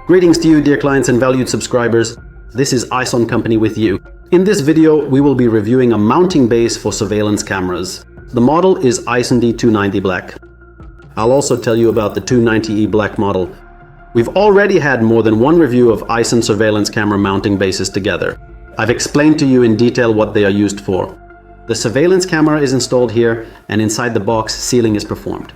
Greetings to you, dear clients and valued subscribers. This is Ison Company with you. In this video, we will be reviewing a mounting base for surveillance cameras. The model is Ison D290 Black. I'll also tell you about the 290E Black model. We've already had more than one review of Ison surveillance camera mounting bases together. I've explained to you in detail what they are used for. The surveillance camera is installed here, and inside the box, sealing is performed.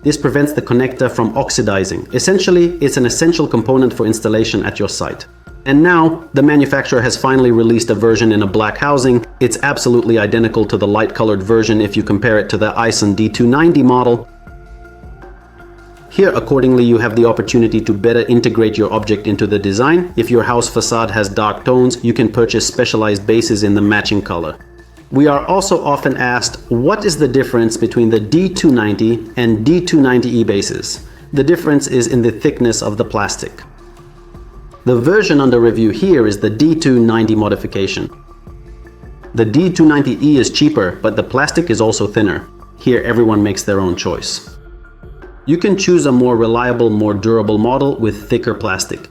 This prevents the connector from oxidizing. Essentially, it's an essential component for installation at your site. And now, the manufacturer has finally released a version in a black housing. It's absolutely identical to the light-colored version if you compare it to the Ison D290 model. Here, accordingly, you have the opportunity to better integrate your object into the design. If your house facade has dark tones, you can purchase specialized bases in the matching color. We are also often asked, what is the difference between the D290 and D290E bases? The difference is in the thickness of the plastic. The version under review here is the D290 modification. The D290E is cheaper, but the plastic is also thinner. Here, everyone makes their own choice. You can choose a more reliable, more durable model with thicker plastic.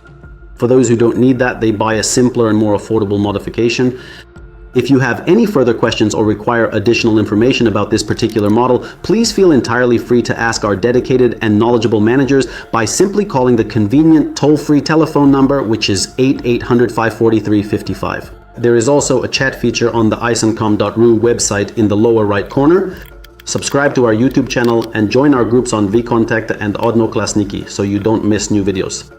For those who don't need that, they buy a simpler and more affordable modification. If you have any further questions or require additional information about this particular model, please feel entirely free to ask our dedicated and knowledgeable managers by simply calling the convenient toll-free telephone number, which is 800-543-55. There is also a chat feature on the isoncom.ru website in the lower right corner. Subscribe to our YouTube channel and join our groups on vKontakte and Odnoklasniki so you don't miss new videos.